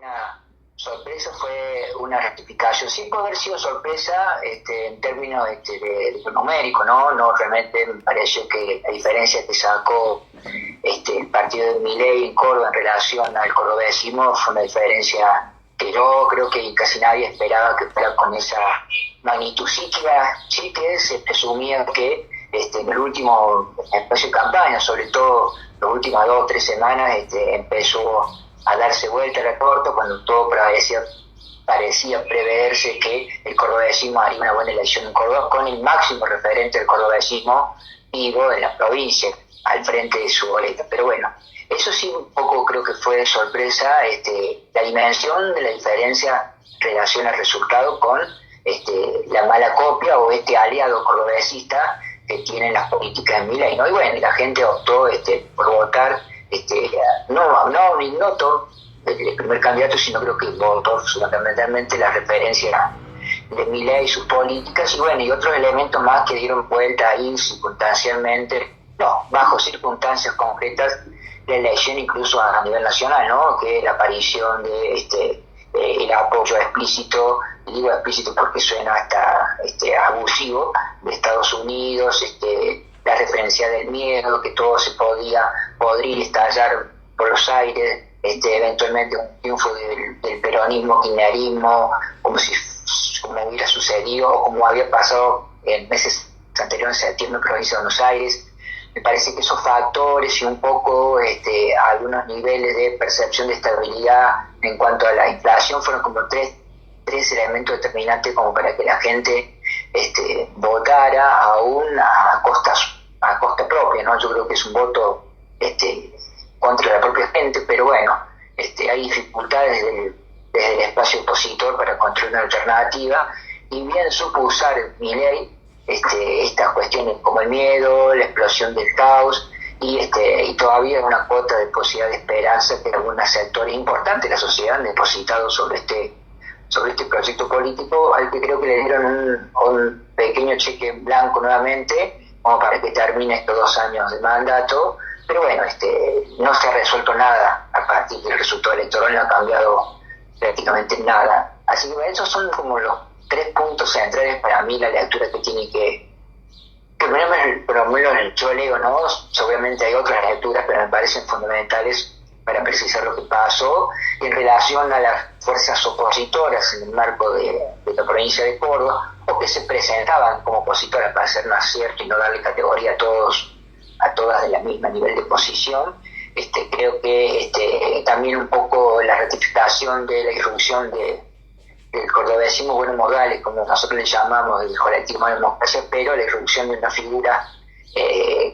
una sorpresa, fue una rectificación. Sí puede haber sido sorpresa en términos de lo numérico, ¿no? No, realmente me pareció que la diferencia que sacó el partido de Milei en Córdoba en relación al cordobesismo fue una diferencia que yo creo que casi nadie esperaba que fuera con esa magnitud. Sí que se presumía que en el último espacio de campaña, sobre todo las últimas 2 o 3 semanas, empezó a darse vuelta la torta cuando todo parecía preverse que el cordobesismo haría una buena elección en Córdoba, con el máximo referente del cordobesismo vivo en la provincia, al frente de su boleta. Pero bueno, eso sí un poco creo que fue de sorpresa, la dimensión de la diferencia en relación al resultado con la mala copia o aliado cordobesista que tienen las políticas de Milei, ¿no? Y bueno, la gente optó por votar, no ignoto el primer candidato, sino creo que votó fundamentalmente la referencia de Milei y sus políticas, y bueno, y otros elementos más que dieron vuelta ahí circunstancialmente, bajo circunstancias concretas, la elección incluso a nivel nacional, ¿no? Que la aparición de el apoyo explícito, digo explícito porque suena hasta abusivo, de Estados Unidos, la referencia del miedo, que todo podría estallar por los aires, eventualmente un triunfo del peronismo, kirchnerismo, como hubiera sucedido o como había pasado en meses anteriores, en septiembre, en provincia de Buenos Aires. Me parece que esos factores y un poco algunos niveles de percepción de estabilidad en cuanto a la inflación fueron como tres elementos determinantes como para que la gente votara aún a costa propia, ¿no? Yo creo que es un voto contra la propia gente, pero bueno, hay dificultades desde el espacio opositor para construir una alternativa, y bien supo usar Milei estas cuestiones como el miedo, la explosión del caos, y todavía una cuota de posibilidad de esperanza que algunos sectores importantes de la sociedad han depositado sobre este proyecto político, al que creo que le dieron un pequeño cheque en blanco nuevamente, como para que termine estos 2 años de mandato. Pero bueno, no se ha resuelto nada a partir del resultado electoral, no ha cambiado prácticamente nada. Así que esos son como los 3 puntos centrales para mí, la lectura que tiene que por lo menos yo leo, ¿no? Obviamente hay otras lecturas, pero me parecen fundamentales para precisar lo que pasó en relación a las fuerzas opositoras en el marco de la provincia de Córdoba, o que se presentaban como opositoras, para ser más cierto y no darle categoría a todas de la misma nivel de posición. Creo que también un poco la ratificación de la irrupción del cordobesismo buenos modales, como nosotros le llamamos, el colectivo de democracia, pero la irrupción de una figura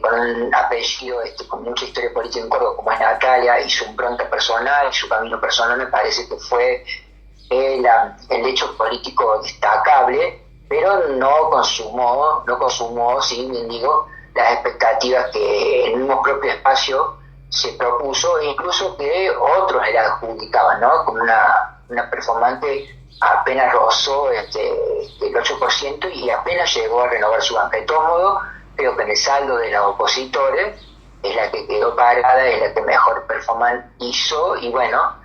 con un apellido con mucha historia política en Córdoba, como es Natalia, y su impronta personal, y su camino personal, me parece que fue el hecho político destacable, pero no consumó, sí, bien digo, las expectativas que el mismo propio espacio se propuso, e incluso que otros le adjudicaban, ¿no? Como una performante apenas rozó el 8% y apenas llegó a renovar su banca. De todo modo, creo que en el saldo de los opositores es la que quedó parada, es la que mejor performance hizo, y bueno,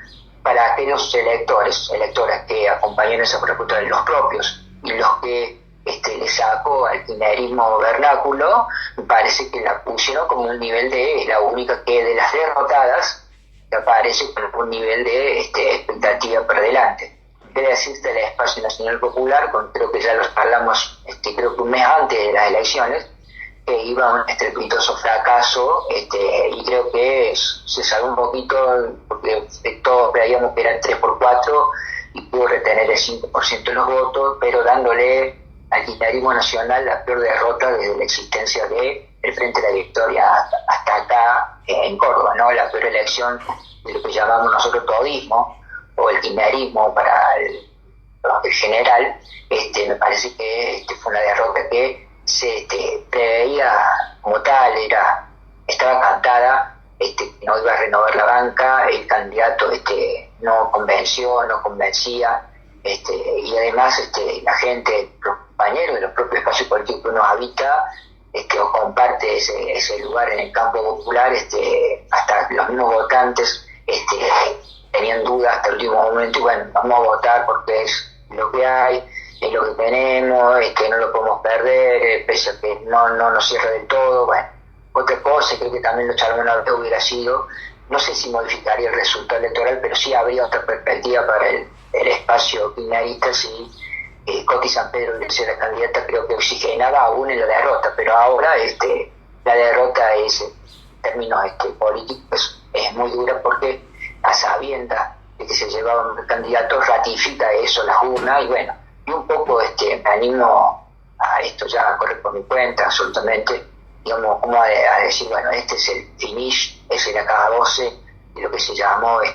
para aquellos electoras que acompañaron esa propuesta, los propios y los que le sacó al kirchnerismo vernáculo, me parece que la pusieron como un nivel la única que de las derrotadas que aparece con un nivel de expectativa por delante. Quiere decirte el Espacio Nacional Popular, creo que ya los hablamos creo que un mes antes de las elecciones, que iba a un estrepitoso fracaso, y creo que se salvó un poquito porque todos creíamos que era 3x4 y pudo retener el 5% de los votos, pero dándole al kirchnerismo nacional la peor derrota desde la existencia del Frente de la Victoria hasta acá en Córdoba, ¿no? La peor elección de lo que llamamos nosotros todismo, o el kirchnerismo para el general. Me parece que fue una derrota que se preveía como tal, estaba cantada, que no iba a renovar la banca, el candidato no convencía, y además la gente, los compañeros de los propios espacios políticos que uno habita, o comparte ese lugar en el campo popular, hasta los mismos votantes tenían dudas hasta el último momento y bueno, vamos a votar porque es lo que hay, es lo que tenemos, es que no lo podemos perder, pese a que no nos cierra del todo. Bueno, otra cosa, creo que también lo charlamos una vez, hubiera sido, no sé si modificaría el resultado electoral, pero sí habría otra perspectiva para el espacio kirchnerista si Coti San Pedro hubiera sido la candidata. Creo que oxigenaba aún en la derrota, pero ahora la derrota es, en términos políticos, es muy dura porque a sabiendas de que se llevaba un candidato ratifica eso las urnas y bueno, y un poco me animo a esto, ya a correr por mi cuenta absolutamente, digamos, como a decir, bueno, este es el finish, es el acabose de lo que se llamó la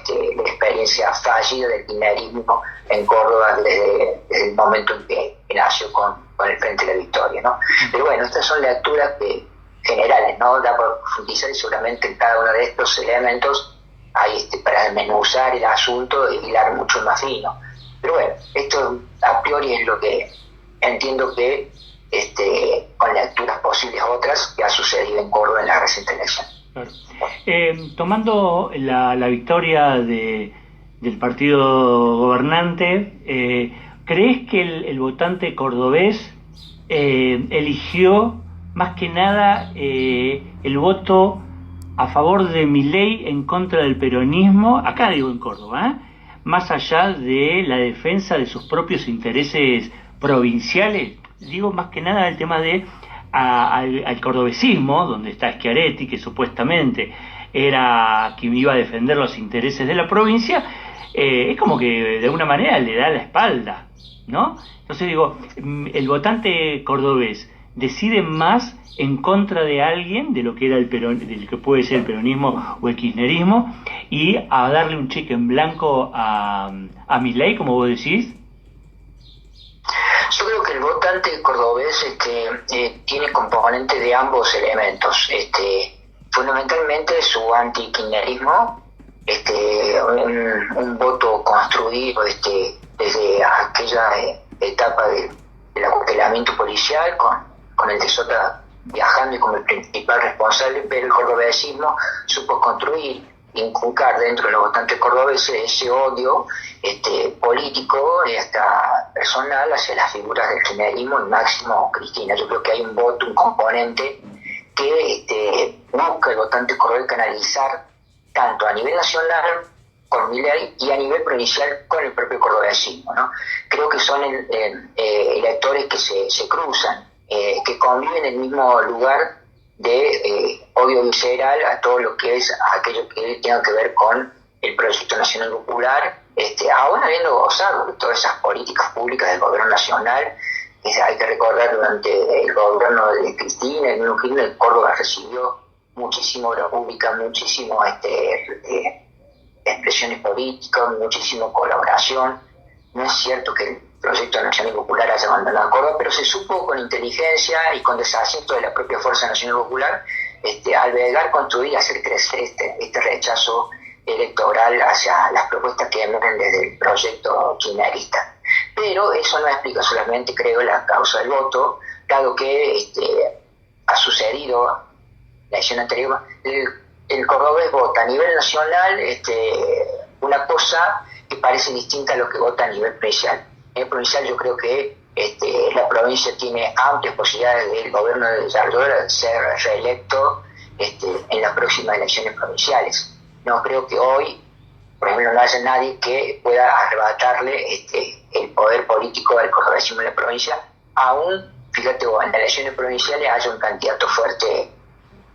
experiencia fallida del kirchnerismo en Córdoba desde el momento en que nació con el Frente de la Victoria, ¿no? Pero bueno, estas son lecturas generales, ¿no? Da por profundizar y seguramente en cada uno de estos elementos hay para desmenuzar el asunto y hilar mucho más fino. Pero bueno, esto a priori es lo que entiendo que con lecturas posibles otras que ha sucedido en Córdoba en la reciente elección. Claro. Tomando la victoria del partido gobernante, ¿crees que el votante cordobés eligió más que nada el voto a favor de Milei en contra del peronismo, acá digo en Córdoba, más allá de la defensa de sus propios intereses provinciales? Digo más que nada el tema de al cordobesismo, donde está Schiaretti, que supuestamente era quien iba a defender los intereses de la provincia, es como que de alguna manera le da la espalda, ¿no? Entonces digo, el votante cordobés decide más en contra de alguien, de lo que era del que puede ser el peronismo o el kirchnerismo, y a darle un cheque en blanco a Milei, como vos decís. Yo creo que el votante cordobés tiene componentes de ambos elementos. Fundamentalmente su anti-kirchnerismo, un voto construido desde aquella etapa del acuartelamiento policial con el de Sota viajando y como el principal responsable, pero el cordobesismo supo construir, inculcar dentro de los votantes cordobeses ese odio político y hasta personal hacia las figuras del kirchnerismo y máximo Cristina. Yo creo que hay un voto, un componente que busca el votante cordobés canalizar tanto a nivel nacional con Milei y a nivel provincial con el propio cordobesismo, ¿no? Creo que son electores que se cruzan, que conviven en el mismo lugar de odio visceral a todo lo que es aquello que tenga que ver con el proyecto nacional popular, aún habiendo gozado de todas esas políticas públicas del gobierno nacional. Hay que recordar durante el gobierno de Cristina, el mismo Kirchner, Córdoba recibió muchísimo obra pública, muchísimo expresiones políticas, muchísimo colaboración. No es cierto que el proyecto nacional popular haya abandonado a Córdoba, pero se supo con inteligencia y con desasiento de la propia Fuerza Nacional Popular albergar, construir y hacer crecer este rechazo electoral hacia las propuestas que emergen desde el proyecto kirchnerista. Pero eso no explica solamente, creo, la causa del voto, dado que ha sucedido la elección anterior. El cordobés vota a nivel nacional una cosa que parece distinta a lo que vota a nivel provincial. A nivel provincial yo creo que la provincia tiene amplias posibilidades del gobierno de Yardora de ser reelecto en las próximas elecciones provinciales. No creo que hoy, por ejemplo, no haya nadie que pueda arrebatarle el poder político al cordobesismo en la provincia, aún, fíjate, en las elecciones provinciales haya un candidato fuerte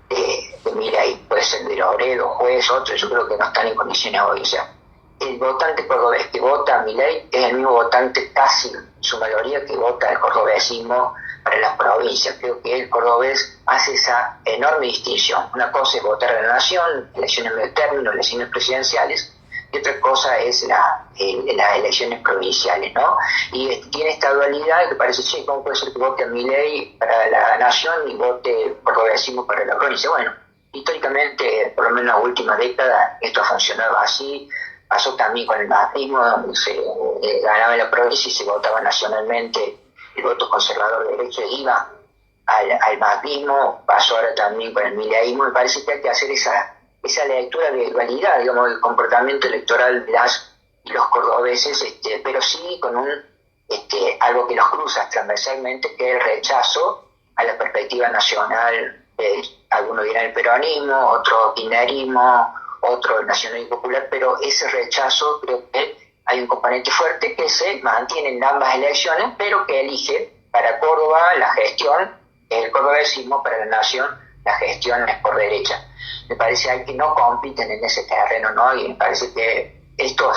de Milei, puede ser de Loredo, Juez, otros, yo creo que no están en condiciones hoy. O sea, el votante cordobés que vota a Milei es el mismo votante casi en su mayoría que vota el cordobesismo para las provincias. Creo que el cordobés hace esa enorme distinción. Una cosa es votar a la nación, elecciones medio término, elecciones presidenciales, y otra cosa es las elecciones provinciales, ¿no? Y tiene esta dualidad que parece, sí, ¿cómo puede ser que vote a Milei para la nación y vote cordobesismo para la provincia? Bueno, históricamente, por lo menos en la última década, esto ha funcionado así. Pasó también con el macrismo, donde se ganaba en la provincia y se votaba nacionalmente. El voto conservador de derecha iba al macrismo. Pasó ahora también con el mileísmo. Me parece que hay que hacer esa esa lectura de dualidad, digamos, del comportamiento electoral de las y los cordobeses, pero sí con algo que los cruza transversalmente, que es el rechazo a la perspectiva nacional. Algunos dirán el peronismo, otro kirchnerismo, otro el nacionalismo popular, pero ese rechazo, creo que hay un componente fuerte que se mantiene en ambas elecciones, pero que elige para Córdoba la gestión, el cordobesismo, para la nación la gestión es por derecha. Me parece que no compiten en ese terreno, ¿no? Y me parece que esto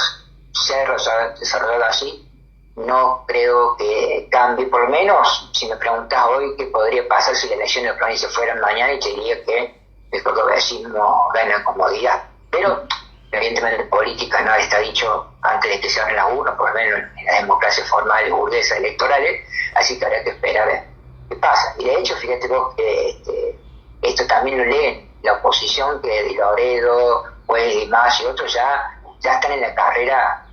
se ha desarrollado así. No creo que cambie, por lo menos si me preguntas hoy qué podría pasar si las elecciones de provincia fueran mañana, y te diría que el cordobesismo gana comodidad. Pero evidentemente en política nada está dicho antes de que se abran las urnas, por lo menos en las democracias formales, burguesas, electorales, así que habrá que esperar a ver qué pasa. Y de hecho, fíjate vos que esto también lo leen la oposición, que Di Loredo, Juez y más y otros ya están en la carrera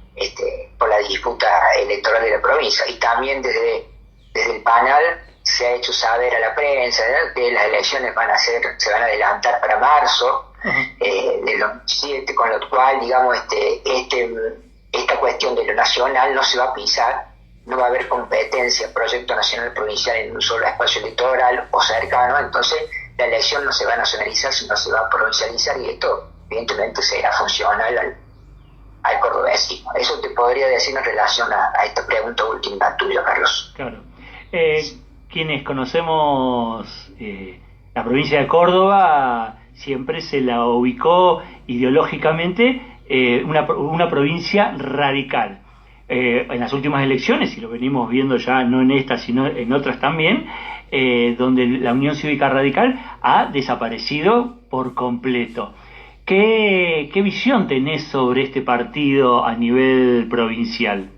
por la disputa electoral de la provincia, y también desde el panel se ha hecho saber a la prensa, ¿no?, que las elecciones se van a adelantar para marzo del 2007, con lo cual, digamos, esta cuestión de lo nacional no se va a pisar, no va a haber competencia, proyecto nacional provincial en un solo espacio electoral o cercano, entonces la elección no se va a nacionalizar, sino se va a provincializar, y esto evidentemente será funcional al cordobesismo. Eso te podría decir en relación a esta pregunta última tuya, Carlos. Claro. Quienes conocemos la provincia de Córdoba, siempre se la ubicó ideológicamente una provincia radical. En las últimas elecciones, y lo venimos viendo ya no en esta sino en otras también, donde la Unión Cívica Radical ha desaparecido por completo. ¿Qué visión tenés sobre este partido a nivel provincial?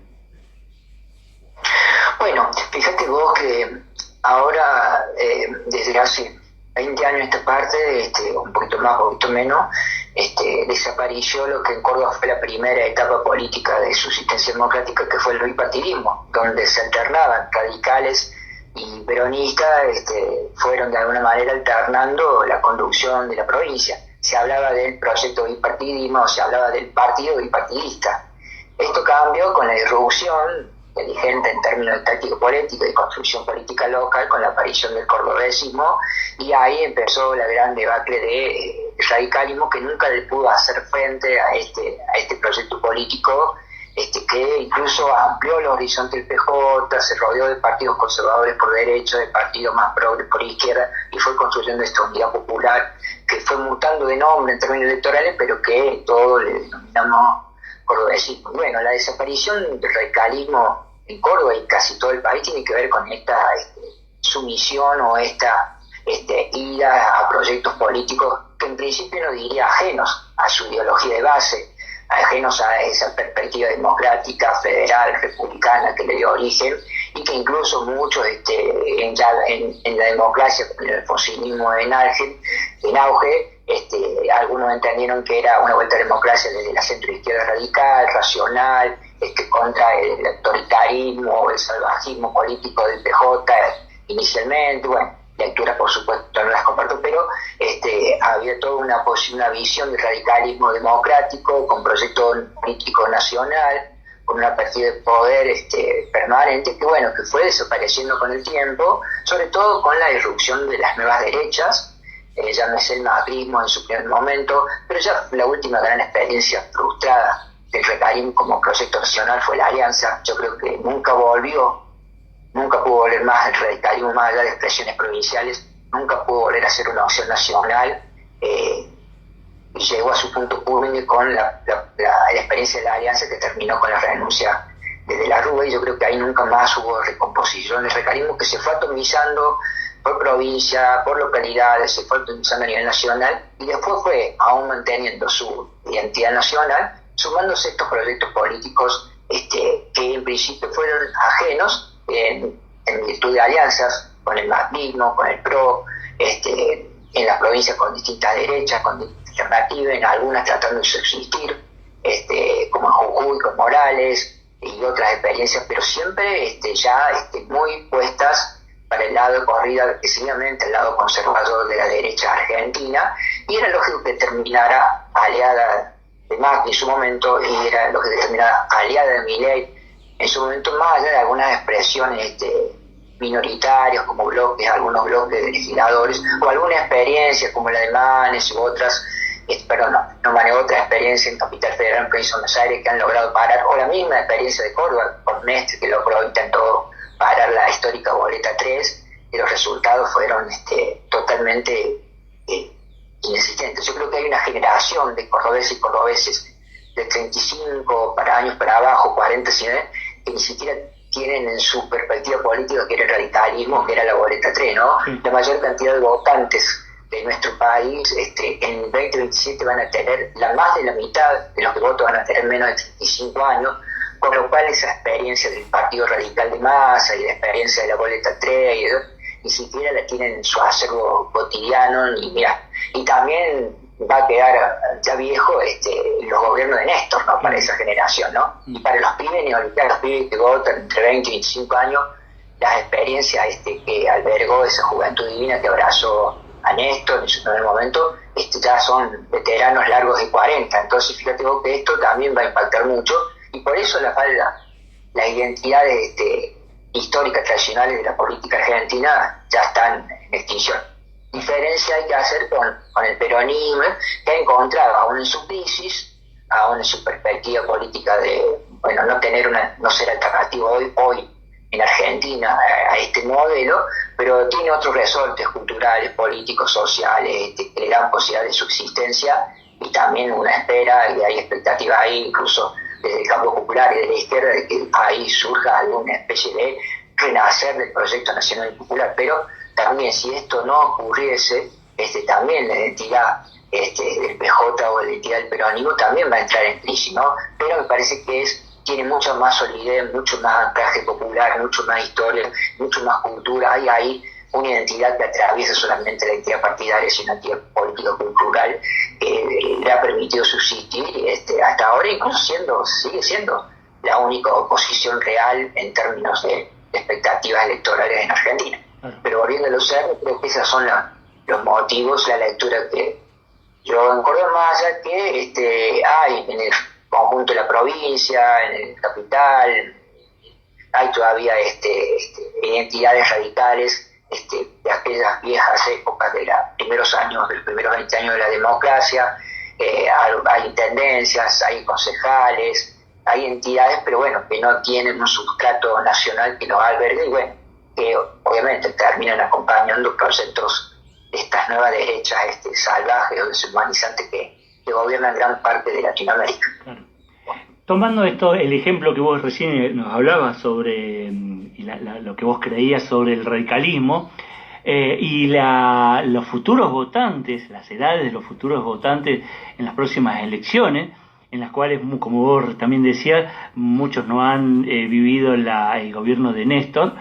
Bueno, fíjate vos que ahora, desde hace 20 años esta parte, un poquito más, un poquito menos, desapareció lo que en Córdoba fue la primera etapa política de subsistencia democrática, que fue el bipartidismo, donde se alternaban radicales y peronistas, fueron de alguna manera alternando la conducción de la provincia. Se hablaba del proyecto bipartidismo, se hablaba del partido bipartidista. Esto cambió con la irrupción inteligente en términos de táctica política y construcción política local, con la aparición del cordobesismo, y ahí empezó la gran debacle de radicalismo, que nunca le pudo hacer frente a este proyecto político, que incluso amplió el horizonte del PJ, se rodeó de partidos conservadores por derecha, de partidos más progres por izquierda, y fue construyendo esta unidad popular que fue mutando de nombre en términos electorales, pero que todos le denominamos cordobesismo. Bueno, la desaparición del radicalismo en Córdoba y casi todo el país tiene que ver con esta sumisión o esta ida a proyectos políticos que en principio no diría ajenos a su ideología de base, ajenos a esa perspectiva democrática, federal, republicana que le dio origen, y que incluso muchos en la democracia, en el alfonsinismo en auge, algunos entendieron que era una vuelta a la democracia desde la centroizquierda radical, racional, contra el autoritarismo, el salvajismo político del PJ inicialmente. Bueno, lecturas por supuesto no las comparto, pero había toda una visión del radicalismo democrático, con proyecto político nacional, con una pérdida de poder permanente, que fue desapareciendo con el tiempo, sobre todo con la irrupción de las nuevas derechas. Ya no es el macrismo en su primer momento, pero ya la última gran experiencia frustrada del radicalismo como proyecto nacional fue la Alianza. Yo creo que nunca pudo volver más el radicalismo, más allá de expresiones provinciales, nunca pudo volver a ser una opción nacional, y llegó a su punto culmine con la experiencia de la Alianza, que terminó con la renuncia de la Rúa, y yo creo que ahí nunca más hubo recomposición del radicalismo, que se fue atomizando por provincia, por localidades, se fue atomizando a nivel nacional, y después fue aún manteniendo su identidad nacional, sumándose estos proyectos políticos que en principio fueron ajenos en virtud de alianzas con el macrismo, con el PRO, en las provincias con distintas derechas, con distintas alternativas, en algunas tratando de subsistir, como en Jujuy, con Morales y otras experiencias, pero siempre muy puestas para el lado de corrida decisivamente el lado conservador de la derecha argentina, y era lógico que terminara aliada de Macri en su momento, y era lógico que terminara aliada de Milei en su momento, más allá de algunas expresiones minoritarias como bloques, algunos bloques de legisladores, o alguna experiencia como la de Manes u otras, otra experiencia en Capital Federal, en Provincia de Buenos Aires, que han logrado parar, o la misma experiencia de Córdoba, por Mestre, que intentó parar la histórica boleta 3, y los resultados fueron totalmente inexistentes. Yo creo que hay una generación de cordobeses y cordobeses de 35 años para abajo, 40, que ni siquiera tienen en su perspectiva política que era el radicalismo, que era la boleta 3, ¿no? Sí. La mayor cantidad de votantes de nuestro país en 2027 van a tener más de la mitad de los que votan, van a tener menos de 35 años, con lo cual esa experiencia del Partido Radical de Massa y la experiencia de la boleta 3 ni siquiera la tienen en su acervo cotidiano, y también va a quedar ya viejo los gobiernos de Néstor, ¿no? Para esa generación, ¿no? Y para los pibes neoliberales, los pibes que votan entre 20 y 25 años, las experiencias que albergó esa juventud divina que abrazó a Néstor en su primer momento, ya son veteranos largos de 40. Entonces fíjate vos que esto también va a impactar mucho, y por eso las identidades históricas tradicionales de la política argentina ya están en extinción. Diferencia hay que hacer con el peronismo, que ha encontrado, aún en su crisis, aún en su perspectiva política de no ser alternativo hoy en Argentina a este modelo, pero tiene otros resortes culturales, políticos, sociales, que le dan posibilidad de subsistencia, y también una espera, y hay expectativas ahí, incluso desde el campo popular y de la izquierda, de que ahí surja alguna especie de renacer del proyecto nacional y popular. Pero también, si esto no ocurriese, también la identidad del PJ o la identidad del peronismo también va a entrar en crisis, ¿no? Pero me parece que tiene mucha más solidez, mucho más anclaje popular, mucho más historia, mucho más cultura. Hay ahí una identidad que atraviesa solamente la identidad partidaria, sino una identidad político-cultural que le ha permitido subsistir hasta ahora, incluso sigue siendo la única oposición real en términos de expectativas electorales en Argentina. Pero volviendo a los cerros, creo que esos son los motivos, la lectura que yo en Córdoba, más allá que hay en el conjunto de la provincia, en el capital, hay todavía identidades radicales de aquellas viejas épocas de los primeros 20 años de la democracia. Hay intendencias, hay concejales, hay entidades, pero que no tienen un sustrato nacional que los albergue, y que obviamente terminan acompañando proyectos de estas nuevas derechas salvajes o deshumanizantes que gobiernan gran parte de Latinoamérica. Claro. Tomando el ejemplo que vos recién nos hablabas sobre lo que vos creías sobre el radicalismo, y los futuros votantes, las edades de los futuros votantes en las próximas elecciones, en las cuales, como vos también decías, muchos no han vivido el gobierno de Néstor.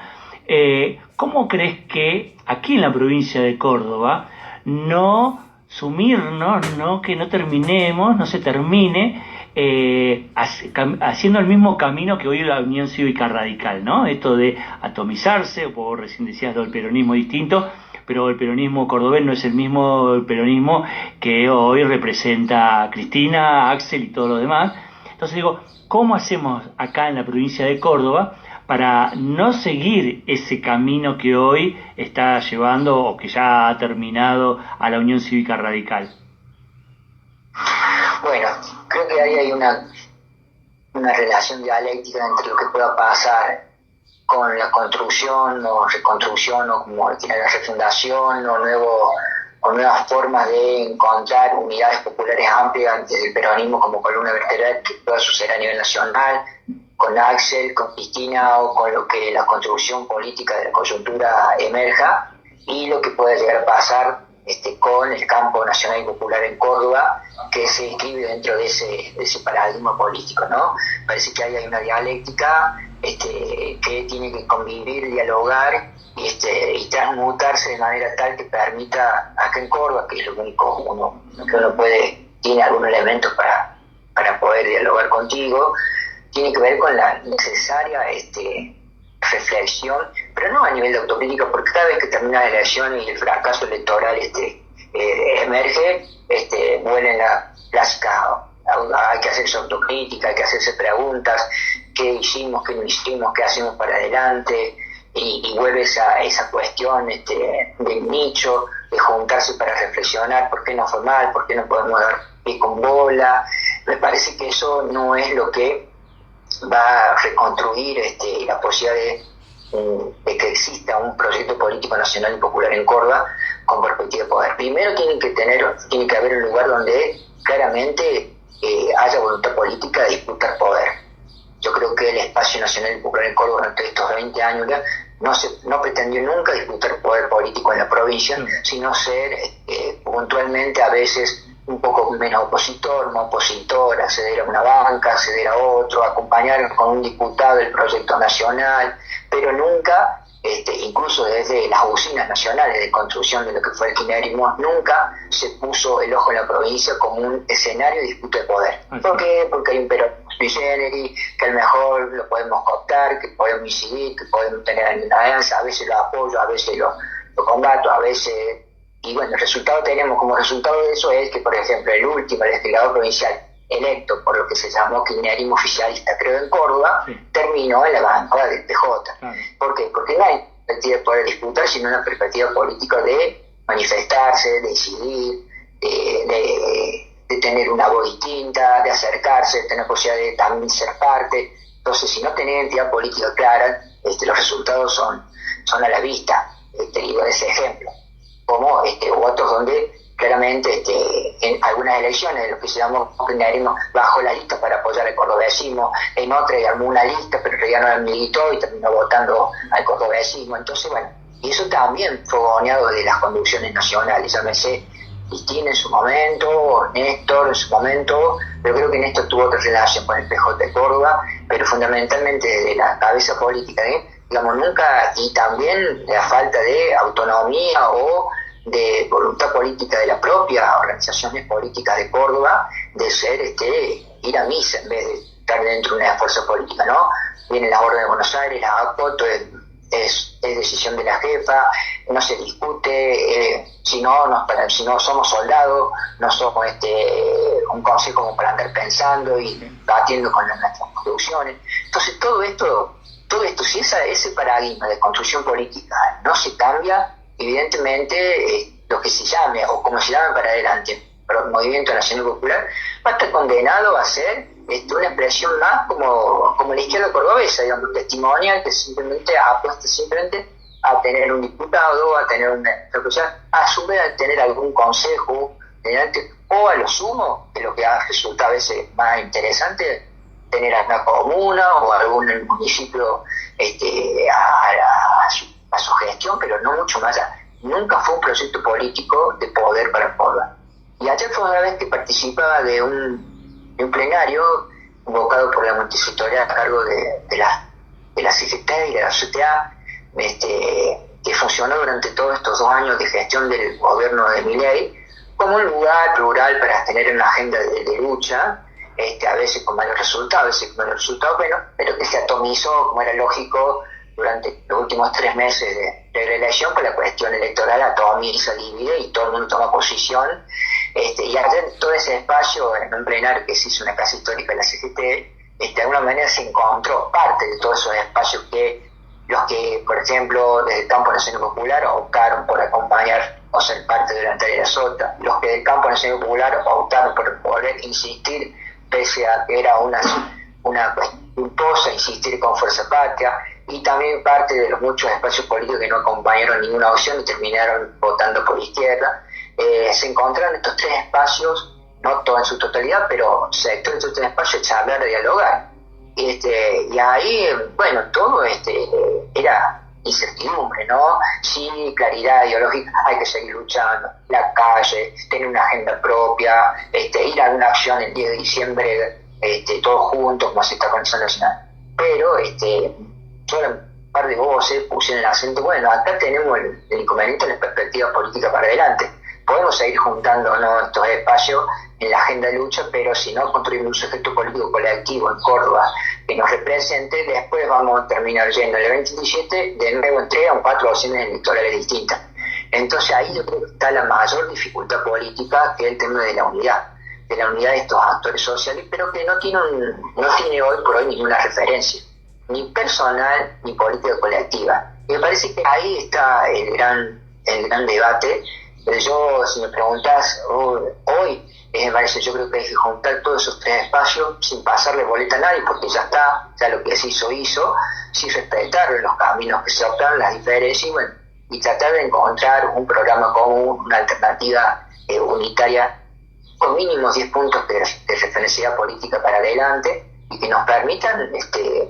¿Cómo crees que aquí en la provincia de Córdoba no sumirnos, que no se termine haciendo el mismo camino que hoy la Unión Cívica Radical, ¿no? Esto de atomizarse, vos recién decías del peronismo distinto, pero el peronismo cordobés no es el mismo peronismo que hoy representa Cristina, Axel y todo lo demás. Entonces digo, ¿cómo hacemos acá en la provincia de Córdoba para no seguir ese camino que hoy está llevando o que ya ha terminado a la Unión Cívica Radical? Bueno, creo que ahí hay una relación dialéctica entre lo que pueda pasar con la construcción o reconstrucción, o como tiene la refundación, o nuevas formas de encontrar unidades populares amplias desde el peronismo como columna vertebral que pueda suceder a nivel nacional, con Axel, con Cristina, o con lo que la construcción política de la coyuntura emerja, y lo que pueda llegar a pasar con el campo nacional y popular en Córdoba, que se inscribe dentro de ese paradigma político, ¿no? Parece que ahí hay una dialéctica que tiene que convivir, dialogar y transmutarse de manera tal que permita acá en Córdoba, que es lo único que uno tiene algunos elementos para poder dialogar contigo, tiene que ver con la necesaria reflexión pero no a nivel de autocrítica, porque cada vez que termina la elección y el fracaso electoral emerge, vuelve la clásica, hay que hacerse autocrítica, hay que hacerse preguntas, qué hicimos, qué no hicimos, qué hacemos para adelante, y vuelve esa cuestión del nicho, de juntarse para reflexionar por qué no fue mal, por qué no podemos dar pie con bola. Me parece que eso no es lo que va a reconstruir la posibilidad de que exista un proyecto político nacional y popular en Córdoba con perspectiva de poder. Primero tiene que haber un lugar donde claramente haya voluntad política de disputar poder. Yo creo que el espacio nacional y popular en Córdoba durante estos 20 años ya no pretendió nunca disputar poder político en la provincia, sino ser puntualmente a veces un poco menos opositor, no opositor, acceder a una banca, acceder a otro, acompañar con un diputado el proyecto nacional, pero nunca, incluso desde las usinas nacionales de construcción de lo que fue el kirchnerismo, nunca se puso el ojo en la provincia como un escenario de disputa de poder. ¿Por qué? Porque hay un peronismo sui generis, que a lo mejor lo podemos cooptar, que podemos incidir, que podemos tener alguna alianza, a veces lo apoyo, a veces lo combato, a veces... Y bueno, como resultado de eso es que, por ejemplo, el último legislador provincial electo por lo que se llamó kirchnerismo oficialista, creo, en Córdoba, terminó en la bancada del PJ. ¿Por qué? Porque no hay perspectiva de poder disputar, sino una perspectiva política de manifestarse, de decidir, de tener una voz distinta, de acercarse, de tener posibilidad de también ser parte. Entonces, si no tenés identidad política clara, los resultados son a la vista. Digo, ese ejemplo. Como otros donde claramente en algunas elecciones, lo que se llamó kirchnerismo, bajó la lista para apoyar al cordobesismo, en otra armó una lista, pero ya no la militó y terminó votando al cordobesismo. Entonces, bueno, y eso también fue fogoneado de las conducciones nacionales, llámese Cristina en su momento, Néstor en su momento, pero creo que Néstor tuvo otra relación con el PJ de Córdoba, pero fundamentalmente de la cabeza política, digamos, nunca, y también la falta de autonomía o de voluntad política de la propia organizaciones políticas de Córdoba, de ser ir a misa en vez de estar dentro de una fuerza política, ¿no? Vienen las órdenes de Buenos Aires, la ACOTO, es decisión de la jefa, no se discute, si no somos soldados, no somos un consejo como para andar pensando y batiendo con nuestras construcciones. Entonces todo esto, si ese paradigma de construcción política no se cambia, evidentemente lo que se llame, o como se llame para adelante, pero el Movimiento Nacional Popular, va a estar condenado a ser una expresión más como la izquierda cordobesa, digamos, testimonial, que simplemente apuesta a tener un diputado, a tener a su vez a tener algún consejo, o a lo sumo, que lo que ha resultado a veces más interesante, tener alguna comuna o algún municipio a su gestión, pero no mucho más allá. Nunca fue un proyecto político de poder para Córdoba. Y ayer fue una vez que participaba de un plenario convocado por la multisectorial a cargo de la CGT y de la CTA, que funcionó durante todos estos 2 años de gestión del gobierno de Milei como un lugar plural para tener una agenda de lucha, a veces con malos resultados, a veces con malos resultados, bueno, pero que se atomizó, como era lógico, durante los últimos 3 meses de la elección, pues la cuestión electoral atomiza, divide y todo el mundo toma posición. Y ayer todo ese espacio, en un plenario que se hizo en la Casa Histórica de la CGT, de alguna manera se encontró parte de todos esos espacios que los que, por ejemplo, desde el campo nacional popular optaron por acompañar o ser parte de la Tarea Sota, los que del campo nacional popular optaron por poder insistir, pese a que era una cuestión imposa, insistir con Fuerza Patria, y también parte de los muchos espacios políticos que no acompañaron ninguna opción y terminaron votando por la izquierda. Se encontraron estos 3 espacios, no todo en su totalidad, pero sectores de estos 3 espacios, charlar, de dialogar. Y ahí, bueno, todo era incertidumbre, ¿no? Sí, claridad ideológica, hay que seguir luchando, la calle, tener una agenda propia, ir a una acción el 10 de diciembre, todos juntos, como se está organizando nacional. Pero, solo un par de voces pusieron el acento, bueno, acá tenemos el inconveniente en la perspectiva política para adelante. Podemos seguir juntándonos estos espacios en la agenda de lucha, pero si no construimos un sujeto político colectivo en Córdoba que nos represente, adolescente, después vamos a terminar yendo en el 2017 de nuevo en 3 o 4 opciones electorales distintas. Entonces ahí yo creo que está la mayor dificultad política, que es el tema de la unidad de estos actores sociales, pero que no tiene hoy por hoy ninguna referencia, ni personal ni política colectiva. Y me parece que ahí está el gran debate. Yo, si me preguntas hoy, me parece, yo creo que hay que juntar todos esos 3 espacios sin pasarle boleta a nadie, porque ya lo que se hizo, sin respetar los caminos que se optaron, las diferencias, y tratar de encontrar un programa común, una alternativa unitaria, con mínimos 10 puntos de referencialidad política para adelante, y que nos permitan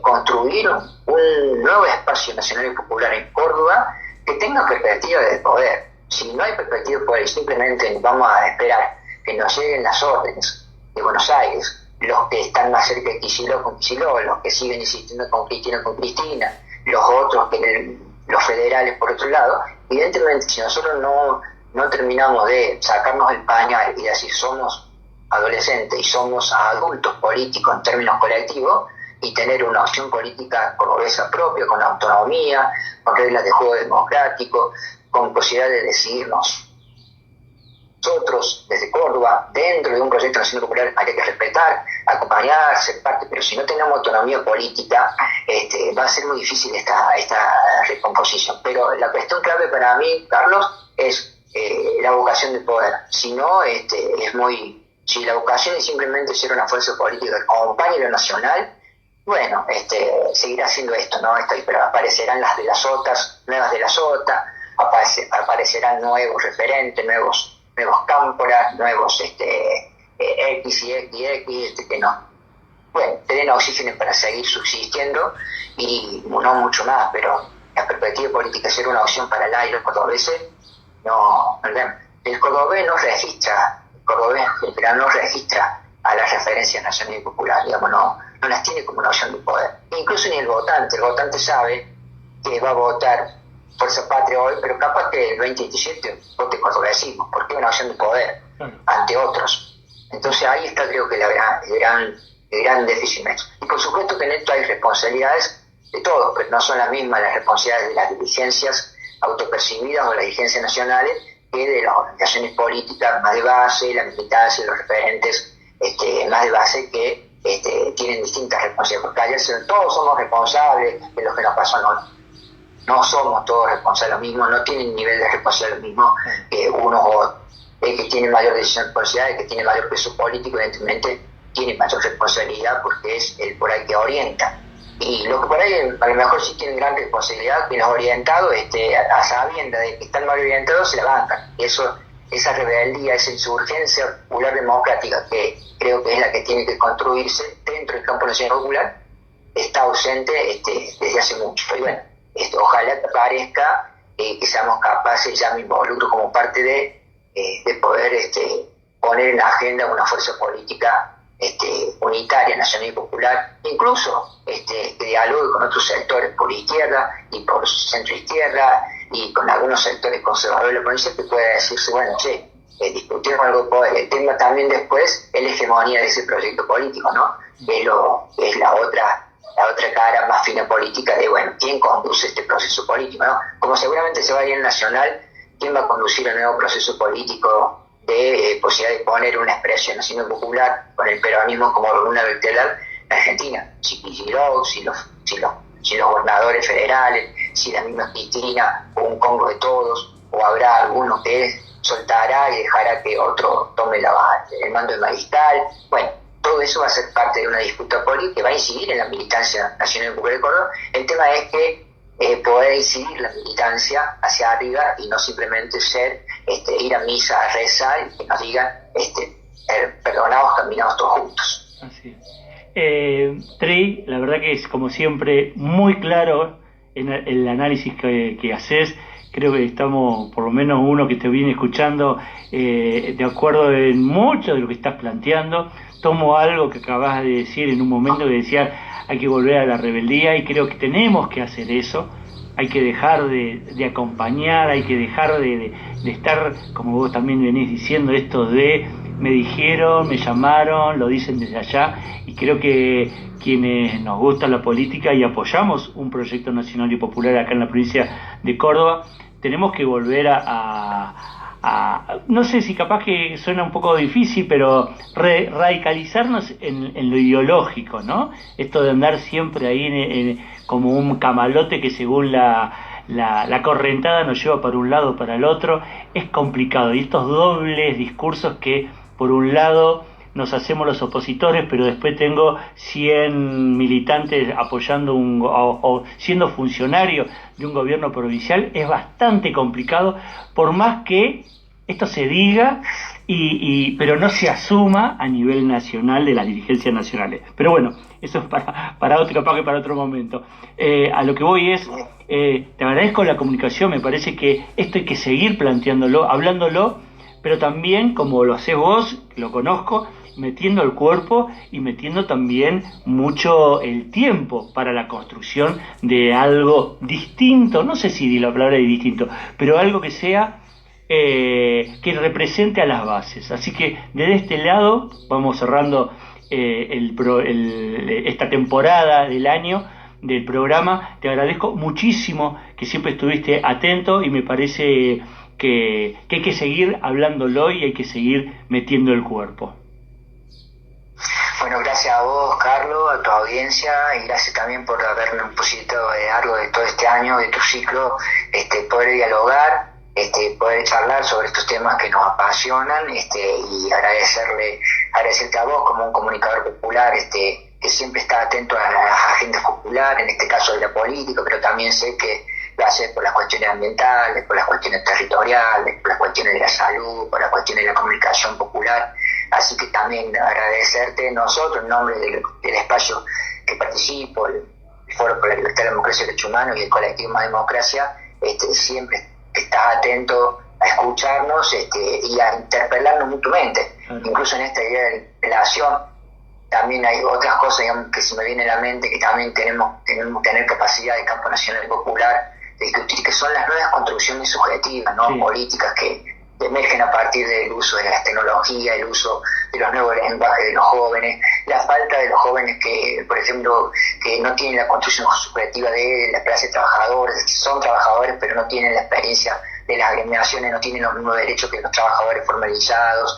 construir un nuevo espacio nacional y popular en Córdoba que tenga perspectiva de poder. Si no hay perspectiva de poder y simplemente vamos a esperar que nos lleguen las órdenes de Buenos Aires, los que están más cerca de Kicillof con Kicillof, los que siguen insistiendo con Cristina, los otros, los federales por otro lado, evidentemente si nosotros no terminamos de sacarnos el pañal y decir somos adolescentes y somos adultos políticos en términos colectivos, y tener una opción política cordobesa propia, con autonomía, con reglas de juego democrático, con posibilidad de decidirnos nosotros desde Córdoba, dentro de un proyecto nacional popular, hay que respetar, acompañar, ser parte, pero si no tenemos autonomía política, va a ser muy difícil esta recomposición. Pero la cuestión clave para mí, Carlos, es la vocación de poder. Si no, si la vocación es simplemente ser una fuerza política que acompañe lo nacional, bueno, seguirá haciendo esto, ¿no? Pero aparecerán las de las OTAs, nuevas de las OTAs, aparecerán nuevos referentes, nuevos cámporas, nuevos X y X y X, que no, bueno, tienen oxígeno para seguir subsistiendo y no mucho más, pero la perspectiva política de ser una opción para los cordobeses, el cordobés no registra, no registra a las referencias nacionales y populares, digamos, no las tiene como una opción de poder. Incluso ni el votante sabe que va a votar Fuerza Patria hoy, pero capaz que el 2017 vote cordobesismo, porque es una opción de poder ante otros. Entonces ahí está, creo que el gran déficit nuestro. Y por supuesto que en esto hay responsabilidades de todos, pero no son las mismas las responsabilidades de las dirigencias autopercibidas o las dirigencias nacionales que de las organizaciones políticas más de base, la militancia, los referentes más de base que tienen distintas responsabilidades. Porque ayer todos somos responsables de lo que nos pasó, no somos todos responsables de lo mismo, no tienen nivel de responsabilidad lo mismo que unos u otros. El que tiene mayor decisión de responsabilidad, el que tiene mayor peso político, evidentemente tiene mayor responsabilidad porque es el por ahí que orienta. Y los que por ahí a lo mejor sí tienen gran responsabilidad, que los orientados, a sabiendas de que están mal orientados, se la bancan. Esa rebeldía, esa insurgencia popular democrática, que creo que es la que tiene que construirse dentro del campo nacional popular, está ausente desde hace mucho. Y bueno, ojalá que aparezca, que seamos capaces, ya me involucro como parte de poder poner en la agenda una fuerza política unitaria, nacional y popular, incluso que dialogue con otros sectores por izquierda y por centro izquierda y con algunos sectores conservadores de la provincia, que pueda decirse, bueno, discutimos algo de poder. El tema también después es la hegemonía de ese proyecto político, ¿no? Que es la otra cara más fina política de, bueno, ¿quién conduce este proceso político, no? Como seguramente se va a ir en nacional, ¿quién va a conducir el nuevo proceso político de posibilidad de poner una expresión nacional popular con el peronismo como columna vertebral en Argentina? Si Kicillof, si los gobernadores federales, si la misma Cristina, o un Congo de todos, o habrá alguno que soltará y dejará que otro tome el mando de mariscal. Bueno, todo eso va a ser parte de una disputa política que va a incidir en la militancia nacional y popular de Córdoba. El tema es que poder incidir la militancia hacia arriba y no simplemente ir a misa a rezar y que nos digan perdonados, caminamos todos juntos. Así es. Tri, la verdad que es como siempre muy claro en el análisis que haces. Creo que estamos, por lo menos uno que te viene escuchando, de acuerdo en mucho de lo que estás planteando. Tomo algo que acabas de decir en un momento que decía hay que volver a la rebeldía, y creo que tenemos que hacer eso. Hay que dejar de acompañar, hay que dejar de estar, como vos también venís diciendo, esto de me dijeron, me llamaron, lo dicen desde allá, y creo que quienes nos gusta la política y apoyamos un proyecto nacional y popular acá en la provincia de Córdoba, tenemos que volver no sé si capaz que suena un poco difícil, pero radicalizarnos en lo ideológico, ¿no? Esto de andar siempre ahí como un camalote que según la correntada nos lleva para un lado o para el otro, es complicado. Y estos dobles discursos que, por un lado, nos hacemos los opositores, pero después tengo 100 militantes apoyando o siendo funcionario de un gobierno provincial, es bastante complicado, por más que esto se diga, pero no se asuma a nivel nacional de las dirigencias nacionales. Pero bueno, eso es para otro, capaz que para otro momento. A lo que voy es, te agradezco la comunicación, me parece que esto hay que seguir planteándolo, hablándolo, pero también, como lo haces vos, lo conozco, metiendo el cuerpo y metiendo también mucho el tiempo para la construcción de algo distinto, no sé si la palabra es distinto, pero algo que sea que represente a las bases. Así que desde este lado vamos cerrando esta temporada del año del programa. Te agradezco muchísimo que siempre estuviste atento y me parece que hay que seguir hablándolo y hay que seguir metiendo el cuerpo. Bueno, gracias a vos, Carlos, a tu audiencia, y gracias también por haberme depositado a lo largo de todo este año, de tu ciclo, poder dialogar, poder charlar sobre estos temas que nos apasionan, y agradecerte a vos como un comunicador popular, que siempre está atento a las agendas populares, en este caso de la política, pero también sé que lo haces por las cuestiones ambientales, por las cuestiones territoriales, por las cuestiones de la salud, por las cuestiones de la comunicación popular. Así que también agradecerte nosotros en nombre del espacio que participo, el Foro por la Libertad, la Democracia y el Derecho Humano y el colectivo Más Democracia, siempre estás atento a escucharnos y a interpelarnos mutuamente. Incluso en esta idea de interpelación también hay otras cosas, digamos, que se me viene a la mente, que también tenemos que tener capacidad de campo nacional y popular de discutir, que son las nuevas construcciones subjetivas, ¿no? Sí. Políticas que emergen a partir del uso de las tecnologías, el uso de los nuevos lenguajes de los jóvenes, la falta de los jóvenes que, por ejemplo, que no tienen la construcción subjetiva de la clase de trabajadores, son trabajadores pero no tienen la experiencia de las agremiaciones, no tienen los mismos derechos que los trabajadores formalizados.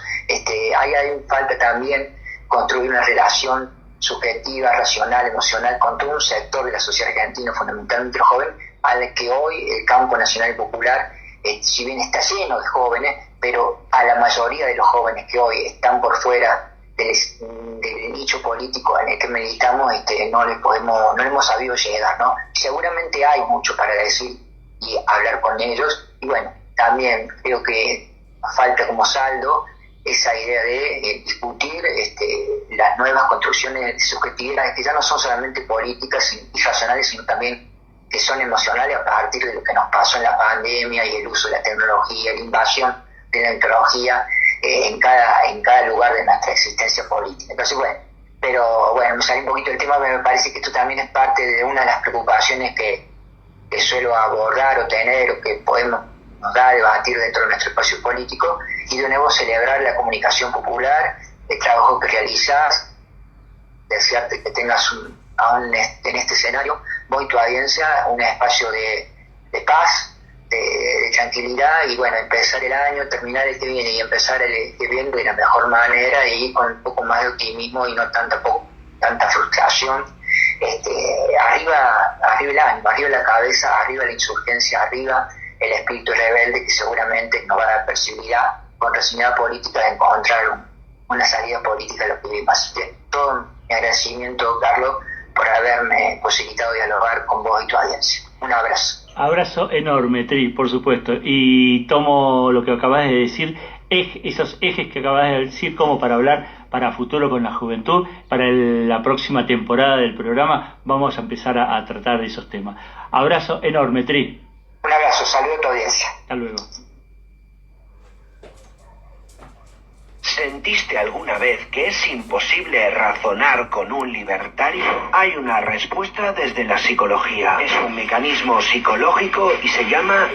Hay falta también construir una relación subjetiva, racional, emocional con todo un sector de la sociedad argentina, fundamentalmente los jóvenes, al que hoy el campo nacional y popular, si bien está lleno de jóvenes, pero a la mayoría de los jóvenes que hoy están por fuera del nicho político en el que militamos, no le hemos sabido llegar, ¿no? Seguramente hay mucho para decir y hablar con ellos, y bueno, también creo que falta como saldo esa idea de discutir las nuevas construcciones de subjetividad, que ya no son solamente políticas y racionales, sino también que son emocionales a partir de lo que nos pasó en la pandemia y el uso de la tecnología, la invasión de la tecnología en cada lugar de nuestra existencia política. Entonces, me salí un poquito del tema, pero me parece que esto también es parte de una de las preocupaciones que suelo abordar o tener, o que nos da a debatir dentro de nuestro espacio político, y de nuevo celebrar la comunicación popular, el trabajo que realizás, desearte que tengas en este escenario, vos y tu audiencia, un espacio de paz, de tranquilidad, y bueno, empezar el año, terminar el que viene y empezar el que viene de la mejor manera, y con un poco más de optimismo y no tanta frustración. Arriba el ánimo, arriba la cabeza, arriba la insurgencia, arriba el espíritu rebelde, que seguramente nos va a dar posibilidad con resignación política de encontrar una salida política a lo que vivimos. Así que todo mi agradecimiento, Carlos, por haberme posibilitado dialogar con vos y tu audiencia. Un abrazo. Abrazo enorme, Tri, por supuesto. Y tomo lo que acabas de decir, esos ejes que acabas de decir, como para hablar para futuro con la juventud. Para la próxima temporada del programa vamos a empezar a tratar de esos temas. Abrazo enorme, Tri. Un abrazo, saludo a tu audiencia. Hasta luego. ¿Sentiste alguna vez que es imposible razonar con un libertario? Hay una respuesta desde la psicología. Es un mecanismo psicológico y se llama